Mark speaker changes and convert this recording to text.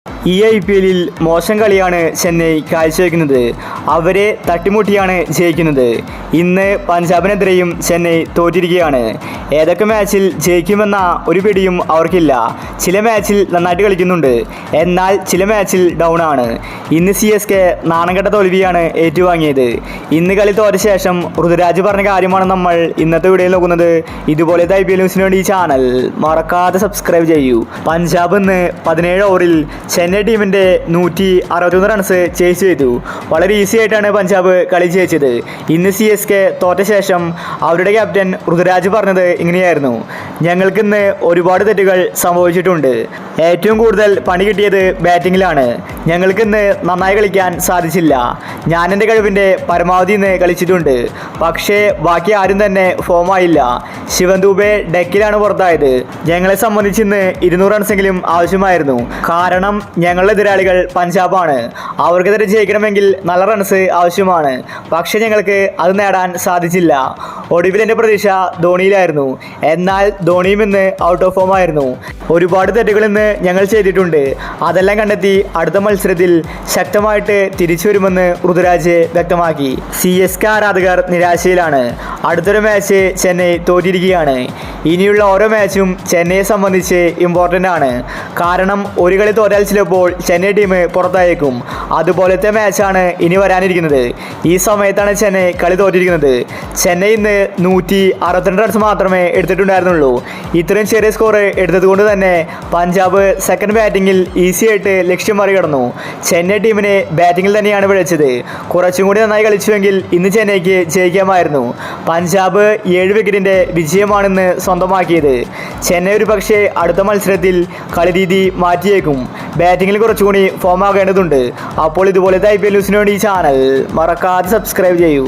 Speaker 1: ഈ IPL മോശം കളിയാണ് ചെന്നൈ കാഴ്ചവെക്കുന്നത്. അവരെ തട്ടിമുട്ടിയാണ് ജയിക്കുന്നത്. ഇന്ന് പഞ്ചാബിനെതിരെയും ചെന്നൈ തോറ്റിരിക്കുകയാണ്. ഏതൊക്കെ മാച്ചിൽ ജയിക്കുമെന്ന ഒരു പിടിയും അവർക്കില്ല. ചില മാച്ചിൽ നന്നായിട്ട് കളിക്കുന്നുണ്ട്, എന്നാൽ ചില മാച്ചിൽ ഡൗൺ ആണ്. ഇന്ന് CSK നാണംകെട്ട തോൽവിയാണ് ഏറ്റുവാങ്ങിയത്. ഇന്ന് കളി തോറ്റ ശേഷം ഋതുരാജ് പറഞ്ഞ കാര്യമാണ് നമ്മൾ ഇന്നത്തെ വീഡിയോയിൽ നോക്കുന്നത്. ഇതുപോലത്തെ IPL ന്യൂസിന് വേണ്ടി ഈ ചാനൽ മറക്കാതെ സബ്സ്ക്രൈബ് ചെയ്യൂ. പഞ്ചാബ് ഇന്ന് 17 ഓവറിൽ ചെന്നൈ ടീമിൻ്റെ 161 റൺസ് ചേസ് ചെയ്തു. വളരെ ഈസി ആയിട്ടാണ് പഞ്ചാബ് കളി ജയിച്ചത്. ഇന്ന് CSK തോറ്റ ശേഷം അവരുടെ ക്യാപ്റ്റൻ ഋതുരാജ് പറഞ്ഞത് ഇങ്ങനെയായിരുന്നു: ഞങ്ങൾക്കിന്ന് ഒരുപാട് തെറ്റുകൾ സംഭവിച്ചിട്ടുണ്ട്. ഏറ്റവും കൂടുതൽ പണി കിട്ടിയത് ബാറ്റിങ്ങിലാണ്. ഞങ്ങൾക്കിന്ന് നന്നായി കളിക്കാൻ സാധിച്ചില്ല. ഞാൻ എൻ്റെ കഴിവിൻ്റെ പരമാവധി ഇന്ന് കളിച്ചിട്ടുണ്ട്, പക്ഷേ ബാക്കി ആരും തന്നെ ഫോമായില്ല. ശിവൻ ദുബെ ഡെക്കിലാണ് പുറത്തായത്. ഞങ്ങളെ സംബന്ധിച്ച് ഇന്ന് 200 റൺസെങ്കിലും ആവശ്യമായിരുന്നു. കാരണം ഞങ്ങളുടെ എതിരാളികൾ പഞ്ചാബാണ്. അവർക്കെതിരെ ജയിക്കണമെങ്കിൽ നല്ല റൺസ് ആവശ്യമാണ്. പക്ഷേ ഞങ്ങൾക്ക് അത് നേടാൻ സാധിച്ചില്ല. ഒടുവിൽ എൻ്റെ പ്രതീക്ഷ ധോണിയിലായിരുന്നു, എന്നാൽ ധോണിയും ഇന്ന് ഔട്ട് ഓഫ് ഫോം ആയിരുന്നു. ഒരുപാട് തെറ്റുകൾ ഇന്ന് ഞങ്ങൾ ചെയ്തിട്ടുണ്ട്. അതെല്ലാം കണ്ടെത്തി അടുത്ത മത്സരത്തിൽ ശക്തമായിട്ട് തിരിച്ചു വരുമെന്ന് ഋതുരാജ് വ്യക്തമാക്കി. CSK ആരാധകർ നിരാശയിലാണ്. അടുത്തൊരു മാച്ച് ചെന്നൈ തോറ്റിരിക്കുകയാണ്. ഇനിയുള്ള ഓരോ മാച്ചും ചെന്നൈയെ സംബന്ധിച്ച് ഇമ്പോർട്ടൻ്റ് ആണ്. കാരണം ഒരു കളി തോറ്റാൽ ചിലപ്പോൾ ചെന്നൈ ടീം പുറത്തായേക്കും. അതുപോലത്തെ മാച്ചാണ് ഇനി വരാനിരിക്കുന്നത്. ഈ സമയത്താണ് ചെന്നൈ കളി തോറ്റിരിക്കുന്നത്. ചെന്നൈ ഇന്ന് 162 റൺസ് മാത്രമേ എടുത്തിട്ടുണ്ടായിരുന്നുള്ളൂ. ഇത്രയും ചെറിയ സ്കോർ എടുത്തതുകൊണ്ട് തന്നെ പഞ്ചാബ് സെക്കൻഡ് ബാറ്റിങ്ങിൽ ഈസി ആയിട്ട് ലക്ഷ്യം മറികടന്നു. ചെന്നൈ ടീമിനെ ബാറ്റിങ്ങിൽ തന്നെയാണ് പിഴച്ചത്. കുറച്ചും കൂടി നന്നായി കളിച്ചുവെങ്കിൽ ഇന്ന് ചെന്നൈക്ക് ജയിക്കാമായിരുന്നു. പഞ്ചാബ് 7 വിക്കറ്റിൻ്റെ വിജയമാണെന്ന് സ്വന്തമാക്കിയത്. ചെന്നൈ ഒരു പക്ഷേ അടുത്ത മത്സരത്തിൽ കളിരീതി മാറ്റിയേക്കും. ബാറ്റിങ്ങിൽ കുറച്ചുകൂടി ഫോം ആകേണ്ടതുണ്ട്. അപ്പോൾ ഇതുപോലത്തെ IPL ന്യൂസിന് വേണ്ടി ഈ ചാനൽ മറക്കാതെ സബ്സ്ക്രൈബ് ചെയ്യൂ.